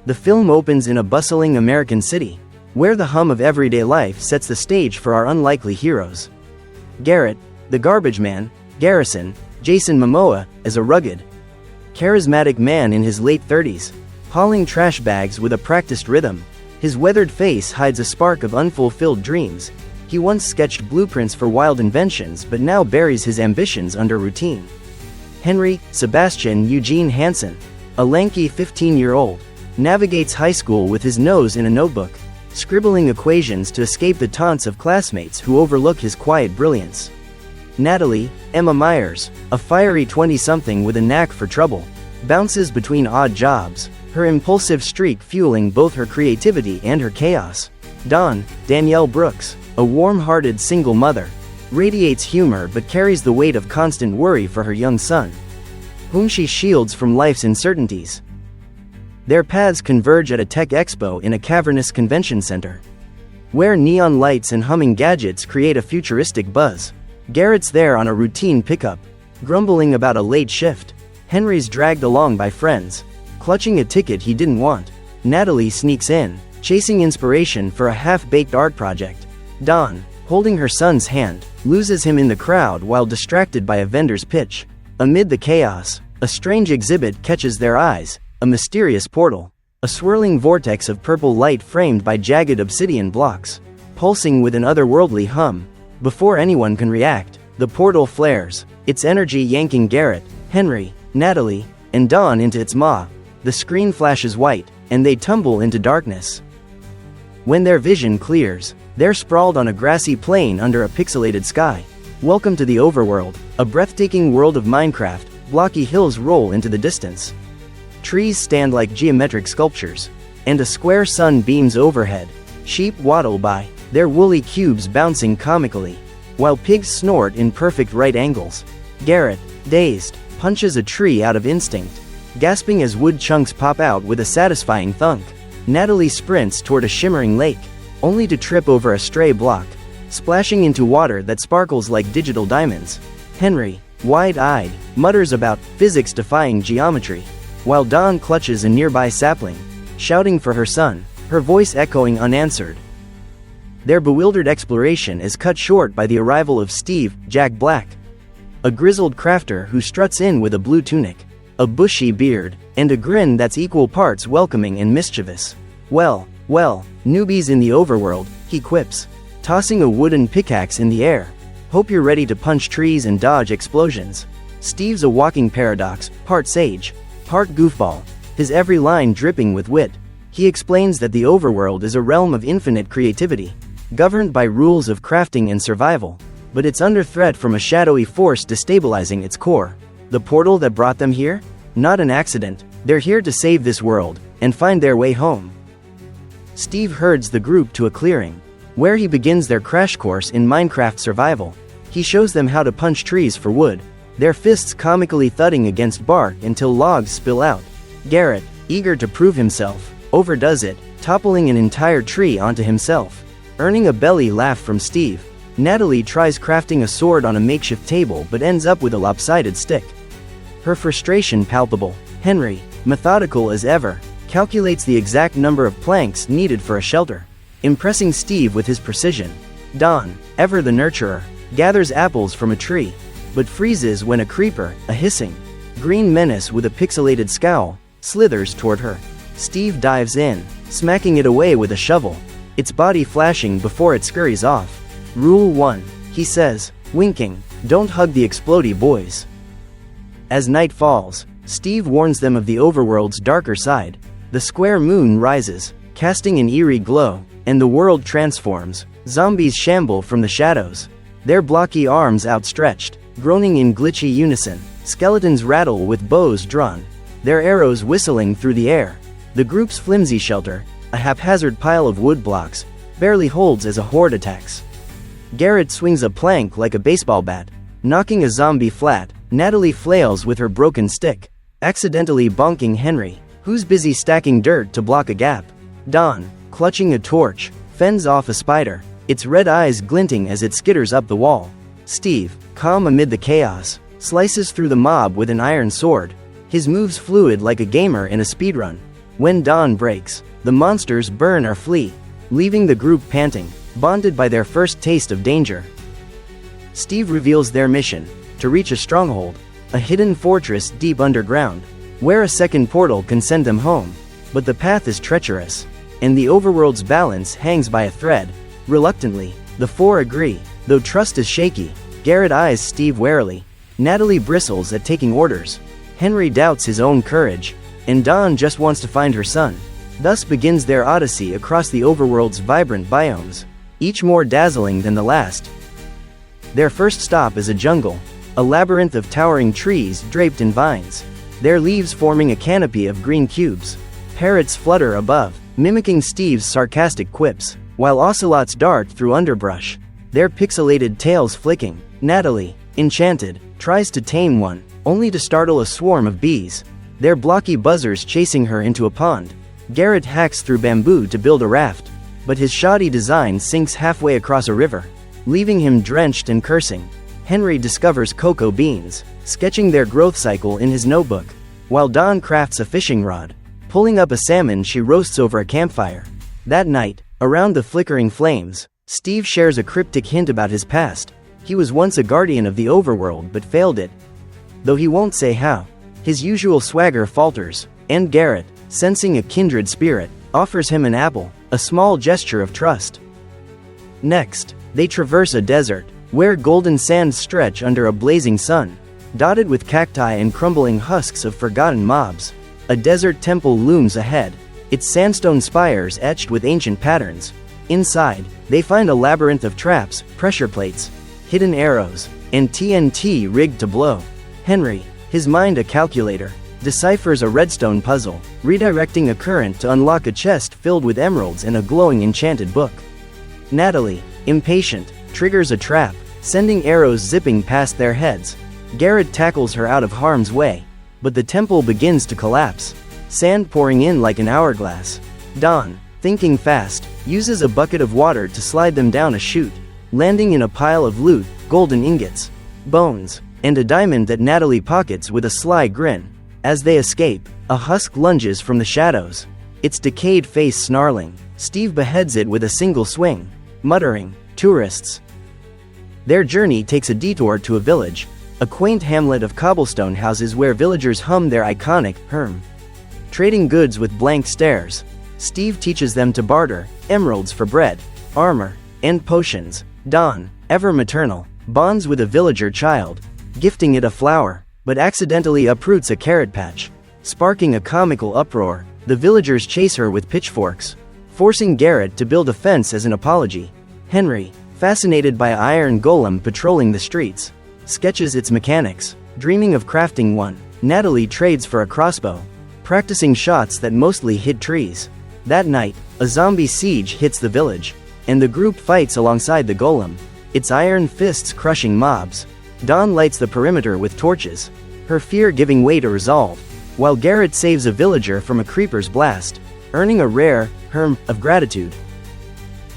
The film opens in a bustling American city, where the hum of everyday life sets the stage for our unlikely heroes. Garrett, the garbage man, Garrison, Jason Momoa, as a rugged, charismatic man in his late 30s, hauling trash bags with a practiced rhythm. His weathered face hides a spark of unfulfilled dreams. He once sketched blueprints for wild inventions but now buries his ambitions under routine. Henry, Sebastian Eugene Hansen, a lanky 15-year-old, navigates high school with his nose in a notebook, scribbling equations to escape the taunts of classmates who overlook his quiet brilliance. Natalie, Emma Myers, a fiery 20-something with a knack for trouble, bounces between odd jobs, her impulsive streak fueling both her creativity and her chaos. Dawn, Danielle Brooks, a warm-hearted single mother, radiates humor but carries the weight of constant worry for her young son, whom she shields from life's uncertainties. Their paths converge at a tech expo in a cavernous convention center, where neon lights and humming gadgets create a futuristic buzz. Garrett's there on a routine pickup, grumbling about a late shift. Henry's dragged along by friends, clutching a ticket he didn't want. Natalie sneaks in, chasing inspiration for a half-baked art project. Dawn, holding her son's hand, loses him in the crowd while distracted by a vendor's pitch. Amid the chaos, a strange exhibit catches their eyes, a mysterious portal, a swirling vortex of purple light framed by jagged obsidian blocks, pulsing with an otherworldly hum. Before anyone can react, the portal flares, its energy yanking Garrett, Henry, Natalie, and Dawn into its maw. The screen flashes white, and they tumble into darkness. When their vision clears, they're sprawled on a grassy plain under a pixelated sky. Welcome to the overworld, a breathtaking world of Minecraft. Blocky hills roll into the distance. Trees stand like geometric sculptures, and a square sun beams overhead. Sheep waddle by, their woolly cubes bouncing comically, while pigs snort in perfect right angles. Garrett, dazed, punches a tree out of instinct, gasping as wood chunks pop out with a satisfying thunk. Natalie sprints toward a shimmering lake, only to trip over a stray block, splashing into water that sparkles like digital diamonds. Henry, wide-eyed, mutters about physics-defying geometry, while Dawn clutches a nearby sapling, shouting for her son, her voice echoing unanswered. Their bewildered exploration is cut short by the arrival of Steve, Jack Black, a grizzled crafter who struts in with a blue tunic, a bushy beard, and a grin that's equal parts welcoming and mischievous. Well, newbies in the overworld, he quips, tossing a wooden pickaxe in the air. Hope you're ready to punch trees and dodge explosions. Steve's a walking paradox, part sage, part goofball, his every line dripping with wit. He explains that the overworld is a realm of infinite creativity, governed by rules of crafting and survival, but it's under threat from a shadowy force destabilizing its core. The portal that brought them here? Not an accident. They're here to save this world, and find their way home. Steve herds the group to a clearing, where he begins their crash course in Minecraft survival. He shows them how to punch trees for wood, their fists comically thudding against bark until logs spill out. Garrett, eager to prove himself, overdoes it, toppling an entire tree onto himself, earning a belly laugh from Steve. Natalie tries crafting a sword on a makeshift table but ends up with a lopsided stick, her frustration palpable. Henry, methodical as ever, calculates the exact number of planks needed for a shelter, impressing Steve with his precision. Dawn, ever the nurturer, gathers apples from a tree, but freezes when a creeper, a hissing green menace with a pixelated scowl, slithers toward her. Steve dives in, smacking it away with a shovel, its body flashing before it scurries off. Rule 1, he says, winking, don't hug the explodey boys. As night falls, Steve warns them of the overworld's darker side. The square moon rises, casting an eerie glow, and the world transforms. Zombies shamble from the shadows, their blocky arms outstretched, groaning in glitchy unison. Skeletons rattle with bows drawn, their arrows whistling through the air. The group's flimsy shelter, a haphazard pile of wood blocks, barely holds as a horde attacks. Garrett swings a plank like a baseball bat, knocking a zombie flat. Natalie flails with her broken stick, accidentally bonking Henry, who's busy stacking dirt to block a gap. Dawn, clutching a torch, fends off a spider, its red eyes glinting as it skitters up the wall. Steve, calm amid the chaos, slices through the mob with an iron sword, his moves fluid like a gamer in a speedrun. When dawn breaks, the monsters burn or flee, leaving the group panting, bonded by their first taste of danger. Steve reveals their mission: to reach a stronghold, a hidden fortress deep underground, where a second portal can send them home. But the path is treacherous, and the overworld's balance hangs by a thread. Reluctantly, the four agree, though trust is shaky. Garrett eyes Steve warily. Natalie bristles at taking orders. Henry doubts his own courage, and Dawn just wants to find her son. Thus begins their odyssey across the overworld's vibrant biomes, each more dazzling than the last. Their first stop is a jungle, a labyrinth of towering trees draped in vines, their leaves forming a canopy of green cubes. Parrots flutter above, mimicking Steve's sarcastic quips, while ocelots dart through underbrush, their pixelated tails flicking. Natalie, enchanted, tries to tame one, only to startle a swarm of bees, their blocky buzzers chasing her into a pond. Garrett hacks through bamboo to build a raft, but his shoddy design sinks halfway across a river, leaving him drenched and cursing. Henry discovers cocoa beans, sketching their growth cycle in his notebook, while Dawn crafts a fishing rod, pulling up a salmon she roasts over a campfire. That night, around the flickering flames, Steve shares a cryptic hint about his past. He was once a guardian of the overworld but failed it. Though he won't say how, his usual swagger falters, and Garrett, sensing a kindred spirit, offers him an apple, a small gesture of trust. Next, they traverse a desert, where golden sands stretch under a blazing sun, dotted with cacti and crumbling husks of forgotten mobs. A desert temple looms ahead, its sandstone spires etched with ancient patterns. Inside, they find a labyrinth of traps, pressure plates, hidden arrows, and TNT rigged to blow. Henry, his mind a calculator, deciphers a redstone puzzle, redirecting a current to unlock a chest filled with emeralds and a glowing enchanted book. Natalie, impatient, triggers a trap, sending arrows zipping past their heads. Garrett tackles her out of harm's way, but the temple begins to collapse, sand pouring in like an hourglass. Dawn, thinking fast, uses a bucket of water to slide them down a chute, landing in a pile of loot, golden ingots, bones, and a diamond that Natalie pockets with a sly grin. As they escape, a husk lunges from the shadows, its decayed face snarling. Steve beheads it with a single swing, muttering, "Tourists." Their journey takes a detour to a village, a quaint hamlet of cobblestone houses where villagers hum their iconic hymn, trading goods with blank stares. Steve teaches them to barter emeralds for bread, armor, and potions. Dawn, ever maternal, bonds with a villager child, gifting it a flower, but accidentally uproots a carrot patch, sparking a comical uproar. The villagers chase her with pitchforks, forcing Garrett to build a fence as an apology. Henry, fascinated by an iron golem patrolling the streets, sketches its mechanics, dreaming of crafting one. Natalie trades for a crossbow, practicing shots that mostly hit trees. That night, a zombie siege hits the village, and the group fights alongside the golem, its iron fists crushing mobs. Dawn lights the perimeter with torches, her fear giving way to resolve, while Garrett saves a villager from a creeper's blast, earning a rare Herm of Gratitude.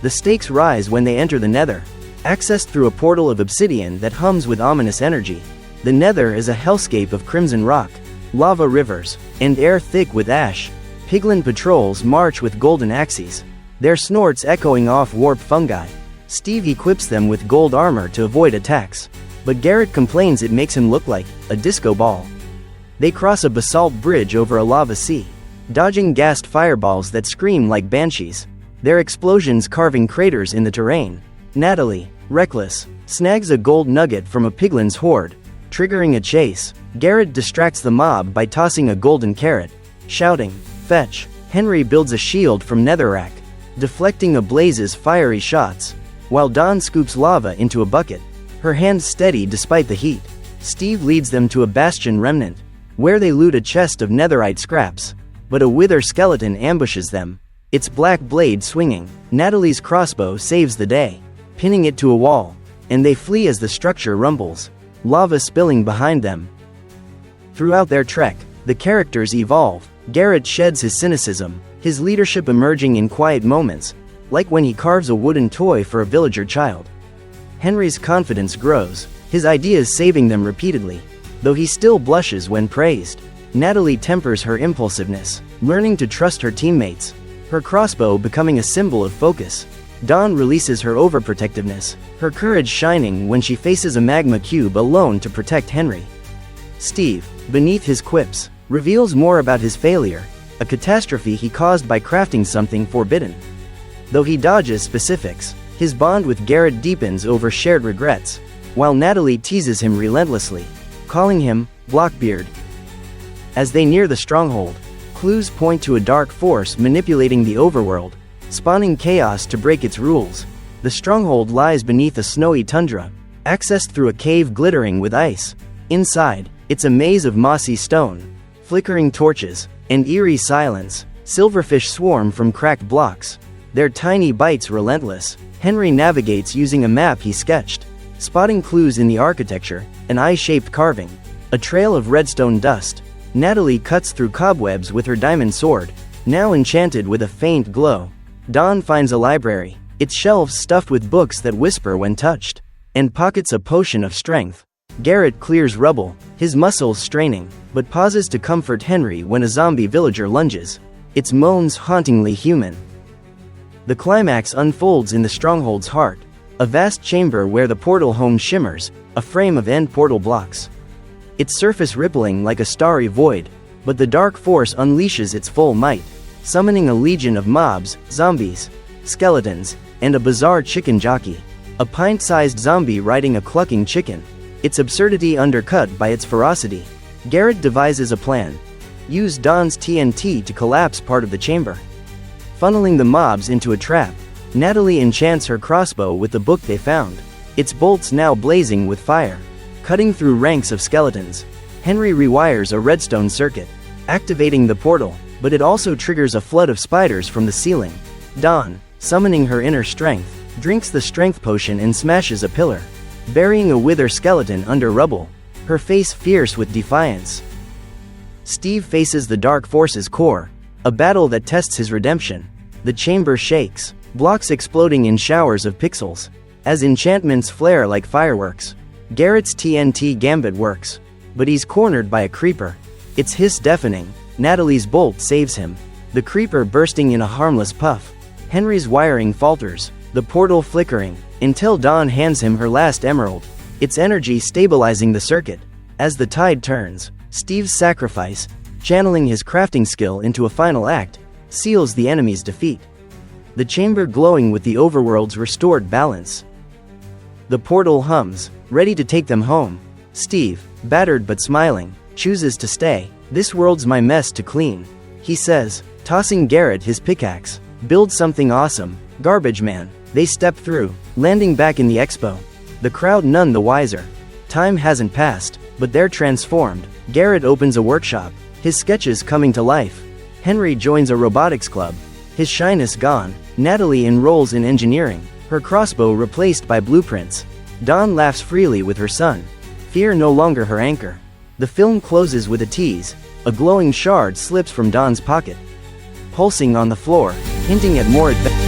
The stakes rise when they enter the Nether, accessed through a portal of obsidian that hums with ominous energy. The Nether is a hellscape of crimson rock, lava rivers, and air thick with ash. Piglin patrols march with golden axes, their snorts echoing off warp fungi. Steve equips them with gold armor to avoid attacks, but Garrett complains it makes him look like a disco ball. They cross a basalt bridge over a lava sea, dodging gassed fireballs that scream like banshees, their explosions carving craters in the terrain. Natalie, reckless, snags a gold nugget from a piglin's hoard, triggering a chase. Garrett distracts the mob by tossing a golden carrot, shouting, "Fetch!" Henry builds a shield from netherrack, deflecting a blaze's fiery shots, while Dawn scoops lava into a bucket, her hands steady despite the heat. Steve leads them to a bastion remnant, where they loot a chest of netherite scraps, but a wither skeleton ambushes them, its black blade swinging. Natalie's crossbow saves the day, pinning it to a wall, and they flee as the structure rumbles, lava spilling behind them. Throughout their trek, the characters evolve. Garrett sheds his cynicism, his leadership emerging in quiet moments, like when he carves a wooden toy for a villager child. Henry's confidence grows, his ideas saving them repeatedly, though he still blushes when praised. Natalie tempers her impulsiveness, learning to trust her teammates, her crossbow becoming a symbol of focus. Dawn releases her overprotectiveness, her courage shining when she faces a magma cube alone to protect Henry. Steve, beneath his quips, reveals more about his failure, a catastrophe he caused by crafting something forbidden. Though he dodges specifics, his bond with Garrett deepens over shared regrets, while Natalie teases him relentlessly, calling him Blockbeard. As they near the stronghold, clues point to a dark force manipulating the overworld, spawning chaos to break its rules. The stronghold lies beneath a snowy tundra, accessed through a cave glittering with ice. Inside, it's a maze of mossy stone, flickering torches, and eerie silence. Silverfish swarm from cracked blocks, their tiny bites relentless. Henry navigates using a map he sketched, spotting clues in the architecture, an eye-shaped carving, a trail of redstone dust. Natalie cuts through cobwebs with her diamond sword, now enchanted with a faint glow. Dawn finds a library, its shelves stuffed with books that whisper when touched, and pockets a potion of strength. Garrett clears rubble, his muscles straining, but pauses to comfort Henry when a zombie villager lunges, its moans hauntingly human. The climax unfolds in the stronghold's heart, a vast chamber where the portal home shimmers, a frame of end portal blocks, its surface rippling like a starry void. But the dark force unleashes its full might, summoning a legion of mobs, zombies, skeletons, and a bizarre chicken jockey, a pint-sized zombie riding a clucking chicken, its absurdity undercut by its ferocity. Garrett devises a plan. Use Dawn's TNT to collapse part of the chamber, funneling the mobs into a trap. Natalie enchants her crossbow with the book they found, its bolts now blazing with fire, cutting through ranks of skeletons. Henry rewires a redstone circuit, activating the portal, but it also triggers a flood of spiders from the ceiling. Dawn, summoning her inner strength, drinks the strength potion and smashes a pillar, burying a wither skeleton under rubble, her face fierce with defiance. Steve faces the dark force's core, a battle that tests his redemption. The chamber shakes, blocks exploding in showers of pixels, as enchantments flare like fireworks. Garrett's TNT gambit works, but he's cornered by a creeper. Its hiss deafening. Natalie's bolt saves him, the creeper bursting in a harmless puff. Henry's wiring falters, the portal flickering, until Dawn hands him her last emerald, its energy stabilizing the circuit. As the tide turns, Steve's sacrifice, channeling his crafting skill into a final act, seals the enemy's defeat, the chamber glowing with the overworld's restored balance. The portal hums, ready to take them home. Steve, battered but smiling, chooses to stay. This world's my mess to clean, he says, tossing Garrett his pickaxe. Build something awesome, garbage man. They step through, landing back in the expo. The crowd none the wiser. Time hasn't passed, but they're transformed. Garrett opens a workshop, his sketches coming to life. Henry joins a robotics club, his shyness gone. Natalie enrolls in engineering, her crossbow replaced by blueprints. Dawn laughs freely with her son, fear no longer her anchor. The film closes with a tease. A glowing shard slips from Dawn's pocket, pulsing on the floor, hinting at more adventure.